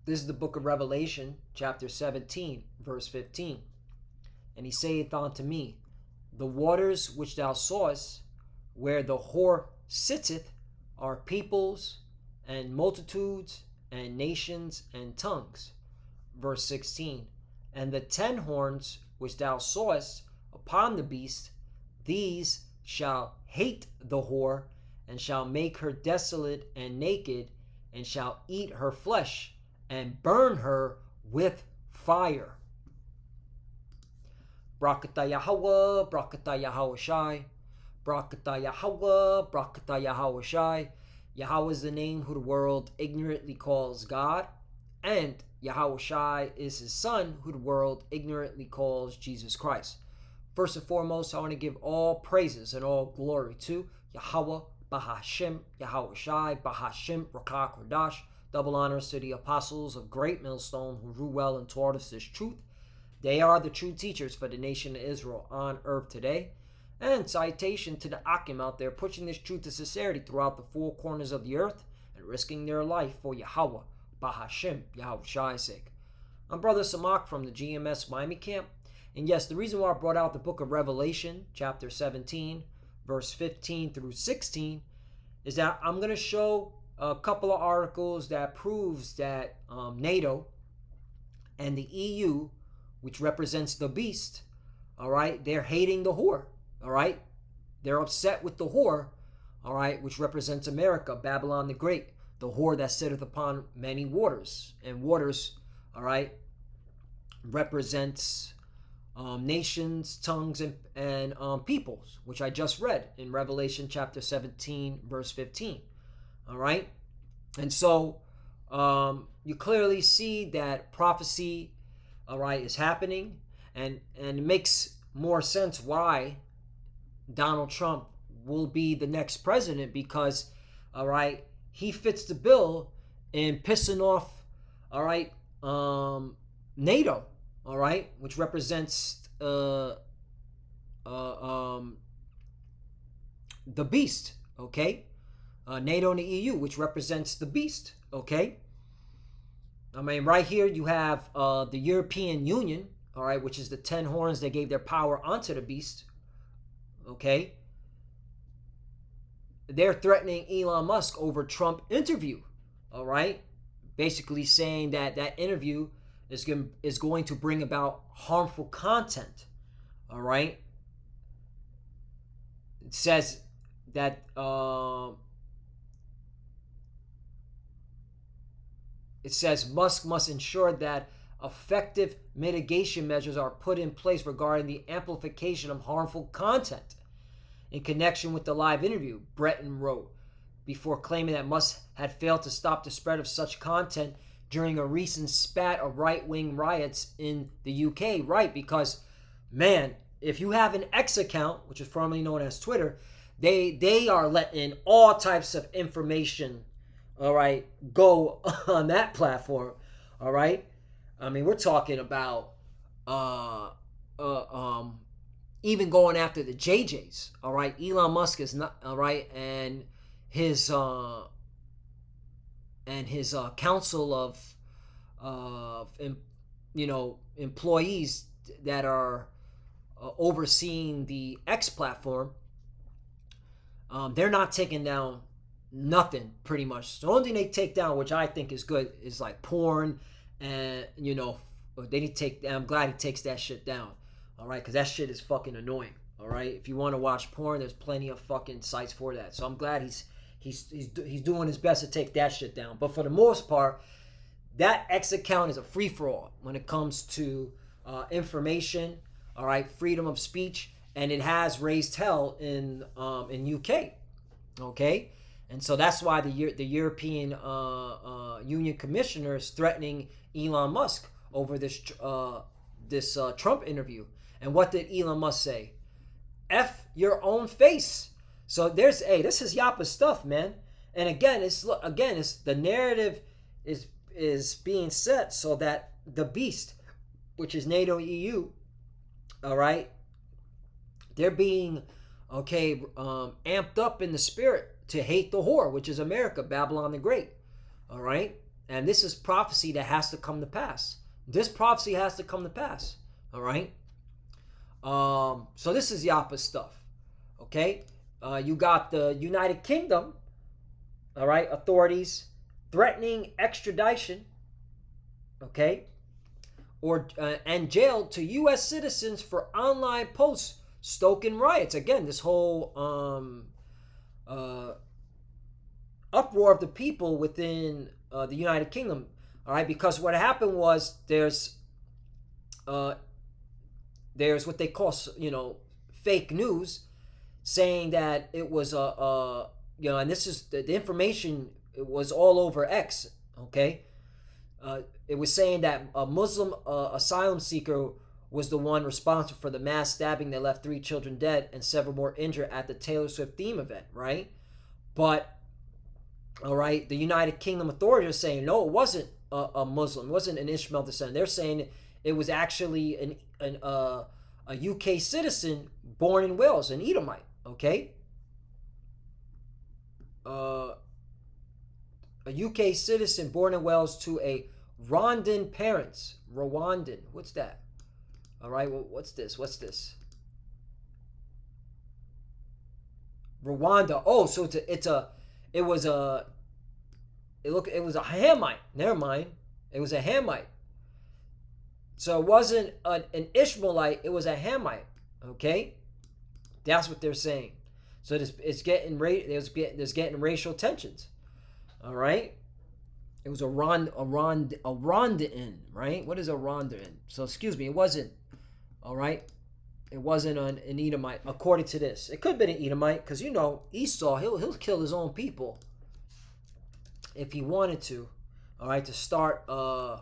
This is the book of Revelation, chapter 17, verse 15. And he saith unto me, the waters which thou sawest, where the whore sitteth, are peoples and multitudes and nations and tongues. Verse 16. And the 10 horns which thou sawest upon the beast, these shall hate the whore, and shall make her desolate and naked, and shall eat her flesh, and burn her with fire. Brakata Yahweh, Brakata Yahweh Shai, Brakata Yahweh, Brakata Yahweh Shai. Yahweh is the name who the world ignorantly calls God, and Yahweh Shai is his son who the world ignorantly calls Jesus Christ. First and foremost, I want to give all praises and all glory to Yahweh, Bahashim, Yahweh Shai, Bahashim, Rakah Kodash. Double honors to the apostles of Great Millstone who grew well and taught us this truth. They are the true teachers for the nation of Israel on earth today. And citation to the Akim out there pushing this truth to sincerity throughout the four corners of the earth and risking their life for Yahweh, Bahashim, Yahweh Shai's sake. I'm Brother Samak from the GMS Miami camp. And yes, the reason why I brought out the book of Revelation, chapter 17, verse 15 through 16, is that I'm going to show a couple of articles that proves that NATO and the EU, which represents the beast, all right, they're hating the whore, all right? They're upset with the whore, all right, which represents America, Babylon the Great, the whore that sitteth upon many waters. And waters, all right, represents nations, tongues, and peoples, which I just read in Revelation chapter 17, verse 15. All right? And so you clearly see that prophecy, all right, is happening. And it makes more sense why Donald Trump will be the next president, because, all right, he fits the bill in pissing off, all right, NATO, all right, which represents the beast, okay? NATO and the EU, which represents the beast, okay? I mean, right here you have the European Union, all right, which is the 10 horns that gave their power onto the beast, okay? They're threatening Elon Musk over Trump interview, all right? Basically saying that that interview is going to bring about harmful content, all right? It says that Musk must ensure that effective mitigation measures are put in place regarding the amplification of harmful content in connection with the live interview, Breton wrote, before claiming that Musk had failed to stop the spread of such content during a recent spat of right-wing riots in the UK. Right, because, man, if you have an X account, which is formerly known as Twitter, they are letting all types of information, all right, go on that platform, all right? I mean, we're talking about even going after the JJs, all right? Elon Musk is not, all right, and his council of employees that are overseeing the X platform, they're not taking down nothing, pretty much. The only thing they take down, which I think is good, is like porn, and they need to take. I'm glad he takes that shit down, all right, because that shit is fucking annoying, all right. If you want to watch porn, there's plenty of fucking sites for that. So I'm glad he's doing his best to take that shit down. But for the most part, that X account is a free for all when it comes to information, all right, freedom of speech, and it has raised hell in UK, okay. And so that's why the European Union commissioner is threatening Elon Musk over this Trump interview. And what did Elon Musk say? F your own face. So this is Yappa stuff, man. And again, it's the narrative is being set so that the beast, which is NATO EU, all right, they're being amped up in the spirit to hate the whore, which is America, Babylon the Great, all right? And this is prophecy that has to come to pass. This prophecy has to come to pass. All right. So this is Yappa stuff. Okay. You got the United Kingdom. All right. Authorities threatening extradition. Okay. And jail to U.S. citizens for online posts stoking riots. Again, this whole uproar of the people within the United Kingdom. All right, because what happened was there's what they call fake news, saying that it was and this is the information. It was all over X. Okay, it was saying that a Muslim asylum seeker was the one responsible for the mass stabbing that left 3 children dead and several more injured at the Taylor Swift theme event, right? But, all right, the United Kingdom authorities are saying, no, it wasn't a Muslim. It wasn't an Ishmael descendant. They're saying it was actually a UK citizen born in Wales, an Edomite, okay? A UK citizen born in Wales to a Rwandan parents. Rwandan. What's that? All right. Well, what's this? Rwanda. Oh, so it was a Hamite. Never mind. It was a Hamite. So it wasn't an Ishmaelite. It was a Hamite. Okay. That's what they're saying. So there's getting racial tensions. All right. It was a Rwandan, right? What is a Rwandan? So excuse me, it wasn't. All right, it wasn't an Edomite, according to this. It could have been an Edomite, because Esau, he'll kill his own people if he wanted to. All right, to start a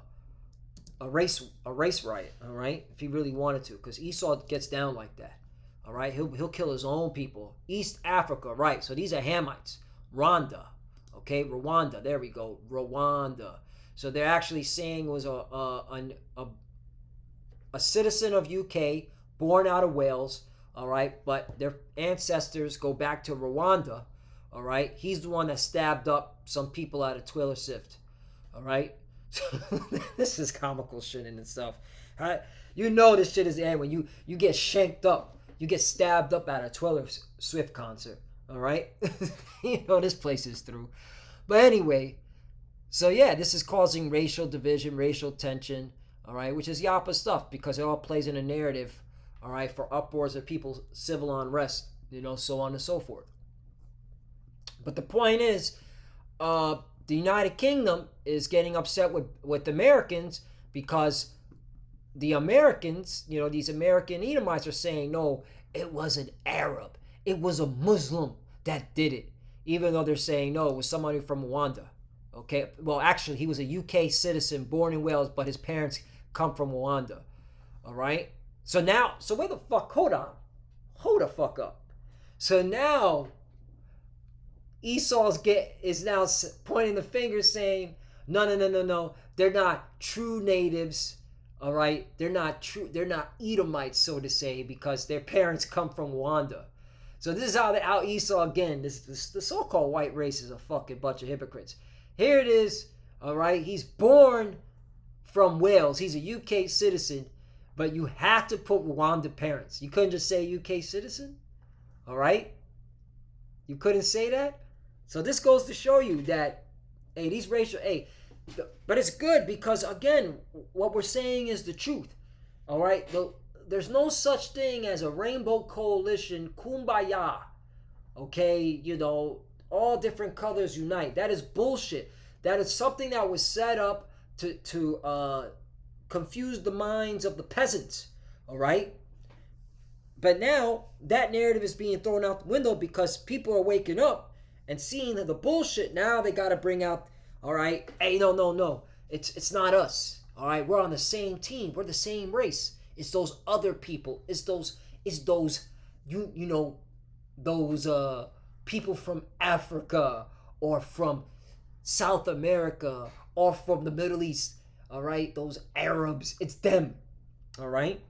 race riot. All right, if he really wanted to, because Esau gets down like that. All right, he'll kill his own people. East Africa, right? So these are Hamites. Rwanda. Okay, Rwanda. There we go. Rwanda. So they're actually saying it was a citizen of UK, born out of Wales. All right, but their ancestors go back to Rwanda. All right, he's the one that stabbed up some people out of Taylor Swift. All right, this is comical shit in itself. All right, this shit is the end when you get shanked up, you get stabbed up at a Taylor Swift concert. All right, this place is through. But anyway, so yeah, this is causing racial division, racial tension, all right, which is Yappa stuff, because it all plays in a narrative, all right, for uproars of people's civil unrest, so on and so forth. But the point is, the United Kingdom is getting upset with Americans, because the Americans, these American Edomites are saying, no, it was an Arab. It was a Muslim that did it. Even though they're saying, no, it was somebody from Rwanda. Okay, well, actually, he was a UK citizen born in Wales, but his parents come from Rwanda. All right? So where the fuck, hold the fuck up. So now, Esau is now pointing the finger saying, no, they're not true natives. All right? They're not Edomites, so to say, because their parents come from Rwanda. So this is how Esau, again, the so-called white race is a fucking bunch of hypocrites. Here it is, all right? He's born from Wales. He's a UK citizen, but you have to put Rwanda parents. You couldn't just say UK citizen, all right? You couldn't say that? So this goes to show you that, but it's good because, again, what we're saying is the truth, all right? There's no such thing as a rainbow coalition, kumbaya, okay? All different colors unite. That is bullshit. That is something that was set up to confuse the minds of the peasants, all right? But now that narrative is being thrown out the window because people are waking up and seeing the bullshit. Now they got to bring out, all right, hey, no. It's not us, all right? We're on the same team. We're the same race. It's those other people. It's those people from Africa or from South America or from the Middle East. All right, those Arabs. It's them. All right.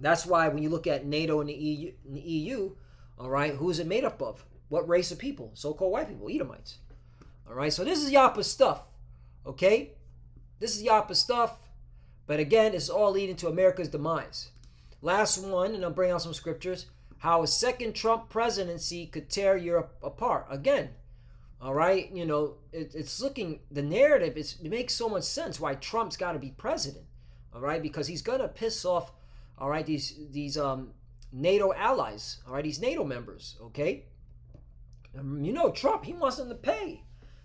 That's why when you look at NATO and the EU, all right, who is it made up of? What race of people? So-called white people, Edomites. All right. So this is Yappa stuff. Okay? This is Yappa stuff. But again, it's all leading to America's demise. Last one, and I'll bring out some scriptures. How a second Trump presidency could tear Europe apart. Again, all right, it's looking, the narrative, it makes so much sense why Trump's got to be president. All right, because he's going to piss off, all right, these NATO allies, all right, these NATO members, okay? Trump, he wants them to pay.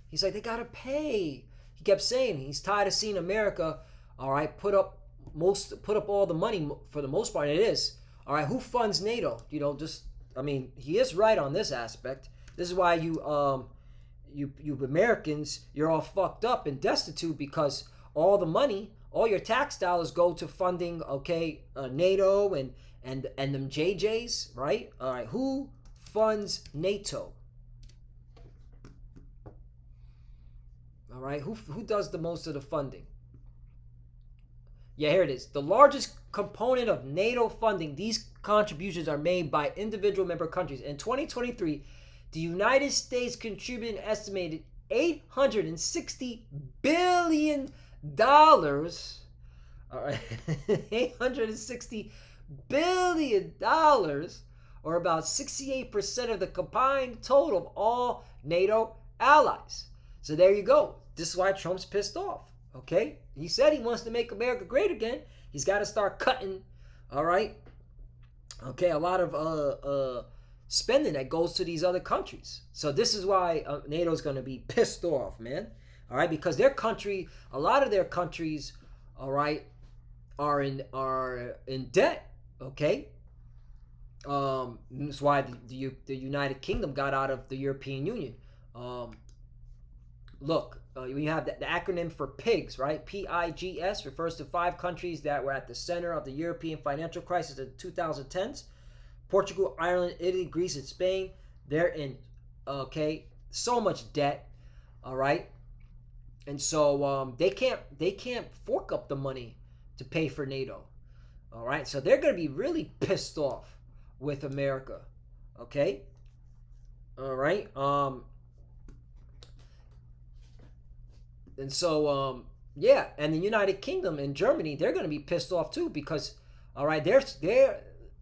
He's like, they got to pay. He kept saying he's tired of seeing America, all right, put up all the money for the most part. And it is, all right. Who funds NATO? He is right on this aspect. This is why you Americans, you're all fucked up and destitute, because all the money, all your tax dollars go to funding, okay, NATO and them JJs, right? All right. Who funds NATO? All right. Who does the most of the funding? Yeah, here it is. The largest component of NATO funding, these contributions are made by individual member countries. In 2023, the United States contributed an estimated $860 billion. All right, $860 billion, or about 68% of the combined total of all NATO allies. So there you go. This is why Trump's pissed off. Okay, he said he wants to make America great again. He's got to start cutting, all right, okay, a lot of spending that goes to these other countries. So this is why NATO's going to be pissed off, man. All right, because a lot of their countries, all right, are in debt. Okay, that's why the United Kingdom got out of the European Union. Look, we have the acronym for PIGS, right? PIGS refers to 5 countries that were at the center of the European financial crisis in the 2010s. Portugal, Ireland, Italy, Greece, and Spain. They're in, so much debt, all right? And so they can't fork up the money to pay for NATO, all right? So they're going to be really pissed off with America, okay? All right? And so, and the United Kingdom and Germany, they're going to be pissed off too, because, all right, they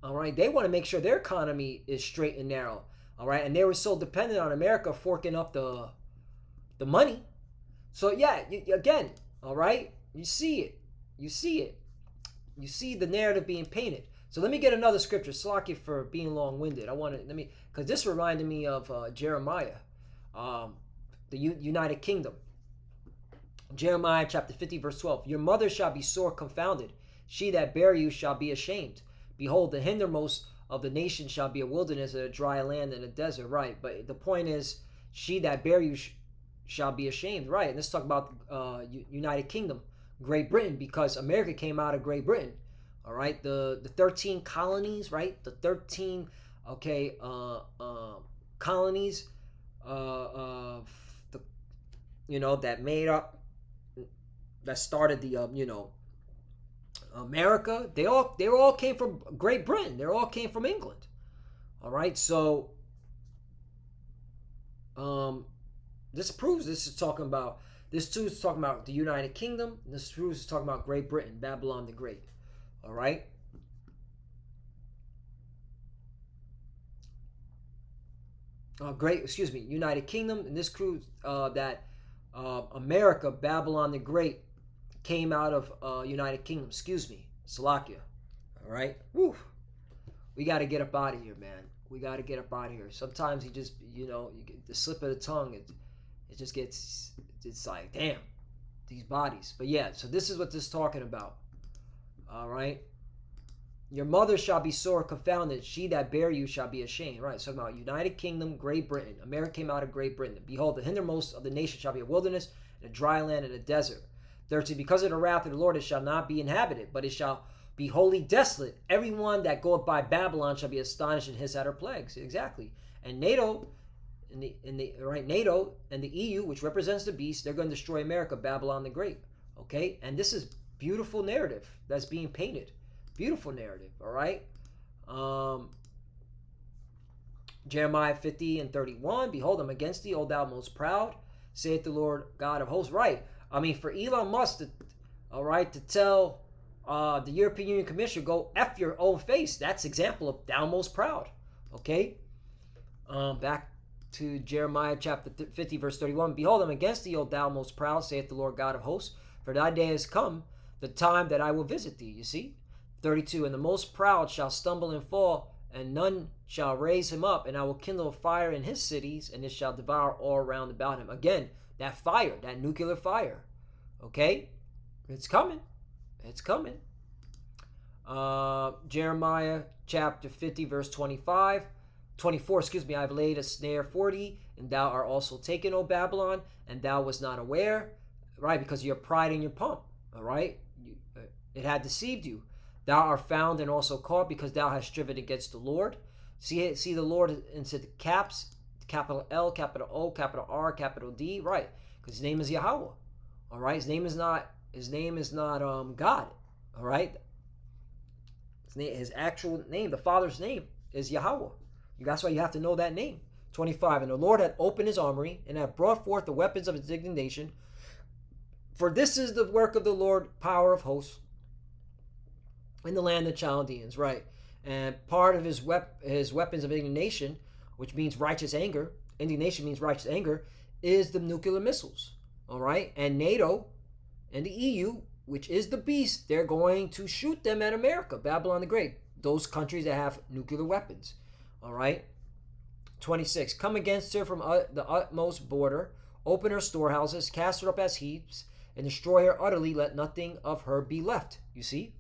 want to make sure their economy is straight and narrow, all right, and they were so dependent on America forking up the money. So yeah, again, all right, you see the narrative being painted. So let me get another scripture. Slack for being long-winded. Because this reminded me of Jeremiah, the United Kingdom. Jeremiah chapter 50, verse 12. Your mother shall be sore confounded. She that bare you shall be ashamed. Behold, the hindermost of the nation shall be a wilderness and a dry land and a desert. Right. But the point is, she that bare you shall be ashamed. Right. And let's talk about United Kingdom, Great Britain, because America came out of Great Britain. All right. The 13 colonies, right? The 13, colonies that made up, that started the America. They all came from Great Britain. They all came from England. All right, so this proves this is talking about the United Kingdom. This proves it's talking about Great Britain, Babylon the Great. All right. United Kingdom, and this proves that America, Babylon the Great, came out of United Kingdom. Slovakia. All right. Woo. We got to get up out of here, man. We got to get up out of here. Sometimes you just, you get the slip of the tongue. It just gets, it's like, damn, these bodies. But yeah, so this is what this is talking about. All right. Your mother shall be sore confounded. She that bare you shall be ashamed. Right. It's talking about United Kingdom, Great Britain. America came out of Great Britain. Behold, the hindermost of the nation shall be a wilderness, and a dry land, and a desert. 13, because of the wrath of the Lord it shall not be inhabited, but it shall be wholly desolate. Everyone that goeth by Babylon shall be astonished and hiss at her plagues. Exactly. And NATO, NATO and the EU, which represents the beast, they're going to destroy America, Babylon the Great. Okay, and this is beautiful narrative that's being painted. Beautiful narrative. All right. Jeremiah 50 and 31. Behold, I'm against thee, O thou most proud. saith the Lord God of hosts. Right. I mean, for Elon Musk to tell the European Union Commissioner, go F your own face, that's example of thou most proud. Okay? Back to Jeremiah chapter 50, verse 31. Behold, I'm against thee, O thou most proud, saith the Lord God of hosts, for thy day has come, the time that I will visit thee. You see? 32. And the most proud shall stumble and fall, and none shall raise him up, and I will kindle a fire in his cities, and it shall devour all round about him. Again, that fire, that nuclear fire. Okay? It's coming. It's coming. Jeremiah chapter 50, verse 24, I have laid a snare for thee, and thou art also taken, O Babylon, and thou wast not aware, right? Because of your pride and your pomp, all right? It had deceived you. Thou art found and also caught, because thou hast striven against the Lord. See the Lord into the caps, capital L, capital O, capital R, capital D, right? Because his name is Yahweh, all right? His name is not God, all right? His actual name, the Father's name, is Yahweh. That's why you have to know that name. 25. And the Lord had opened his armory, and had brought forth the weapons of his indignation. For this is the work of the Lord, power of hosts, in the land of Chaldeans. Right. And part of his weapons of indignation, which means righteous anger, indignation means righteous anger, is the nuclear missiles. All right. And NATO and the EU, which is the beast, they're going to shoot them at America, Babylon the Great, those countries that have nuclear weapons. All right. 26. Come against her from the utmost border, open her storehouses, cast her up as heaps, and destroy her utterly, let nothing of her be left. You see?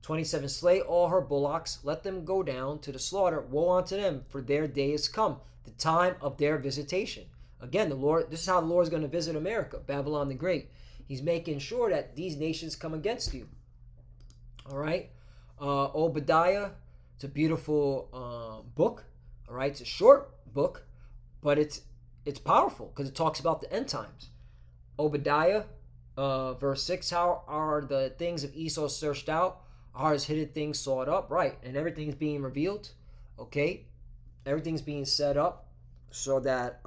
27. Slay all her bullocks, let them go down to the slaughter. Woe unto them, for their day is come, the time of their visitation. Again, this is how the Lord is going to visit America, Babylon the Great. He's making sure that these nations come against you. All right. Obadiah, it's a beautiful book. All right. It's a short book, but it's powerful because it talks about the end times. Obadiah, verse 6, how are the things of Esau searched out? Are his hidden things sought up? Right. And everything's being revealed. Okay. Everything's being set up so that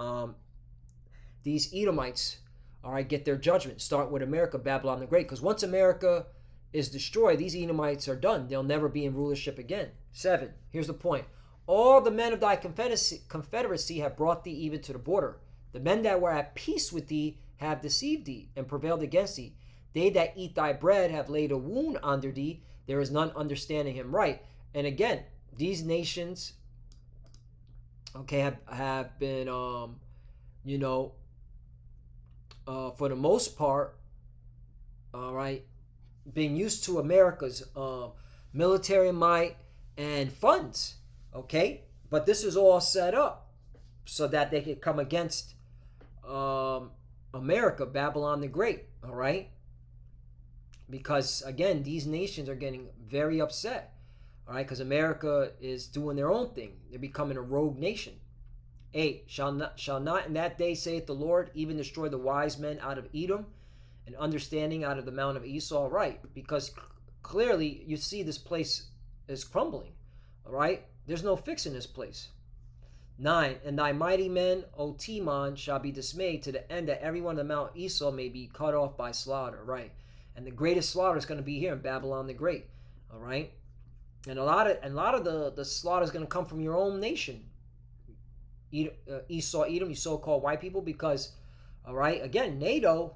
these Edomites, all right, get their judgment. Start with America, Babylon the Great. Because once America is destroyed, these Edomites are done. They'll never be in rulership again. 7. Here's the point. All the men of thy confederacy have brought thee even to the border. The men that were at peace with thee have deceived thee and prevailed against thee. They that eat thy bread have laid a wound under thee. There is none understanding him right. And again, these nations, okay, have been, for the most part, all right, being used to America's military might and funds, okay? But this is all set up so that they could come against America, Babylon the Great, all right? Because, again, these nations are getting very upset, all right? Because America is doing their own thing. They're becoming a rogue nation. 8. Shall not in that day, saith the Lord, even destroy the wise men out of Edom, and understanding out of the mount of Esau? Right, because clearly you see this place is crumbling, all right? There's no fixing this place. 9. And thy mighty men, O Timon, shall be dismayed, to the end that everyone of the mount Esau may be cut off by slaughter. Right, and the greatest slaughter is going to be here in Babylon the Great, all right? And a lot of the slaughter is going to come from your own nation, Esau, Edom, you so-called white people, because, all right, again, NATO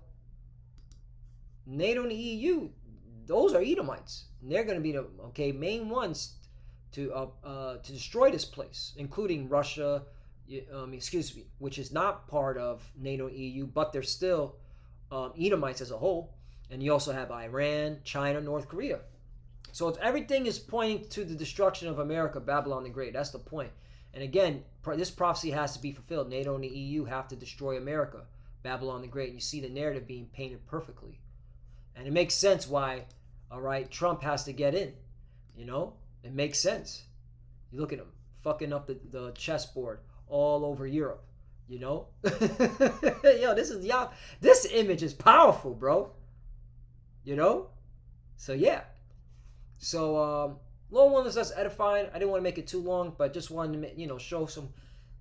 and the EU, those are Edomites. And they're going to be the main ones to destroy this place, including Russia, which is not part of NATO and EU, but they're still Edomites as a whole. And you also have Iran, China, North Korea. So everything is pointing to the destruction of America, Babylon the Great. That's the point. And again, this prophecy has to be fulfilled. NATO and the EU have to destroy America, Babylon the Great. And you see the narrative being painted perfectly. And it makes sense why, all right, Trump has to get in. It makes sense. You look at him fucking up the chessboard all over Europe. Yo, this image is powerful, bro. So yeah. So Lord willing, us edifying. I didn't want to make it too long, but just wanted to show some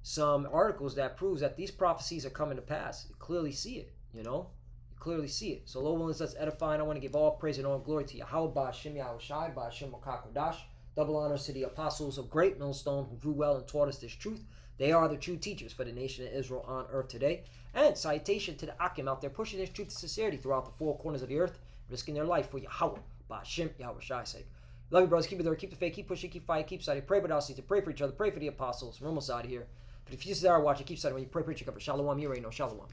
some articles that proves that these prophecies are coming to pass. You clearly see it, you know? You clearly see it. So, Lord willing, let's edify, and I want to give all praise and all glory to Yahweh, Ba'ashem Yahushai, Ba'ashem Makakodash. Double honors to the apostles of Great Millstone who grew well and taught us this truth. They are the true teachers for the nation of Israel on earth today. And citation to the Akim out there pushing this truth and sincerity throughout the four corners of the earth, risking their life for Yahweh, Ba'ashem Yahushai's sake. Love you, brothers. Keep it there. Keep the faith. Keep pushing. Keep fighting. Keep studying. Pray without ceasing. Pray for each other. Pray for the apostles. We're almost out of here. But if you sit there watching, keep studying. When you pray, preach, you cover. Shalom. You already know. Shalom.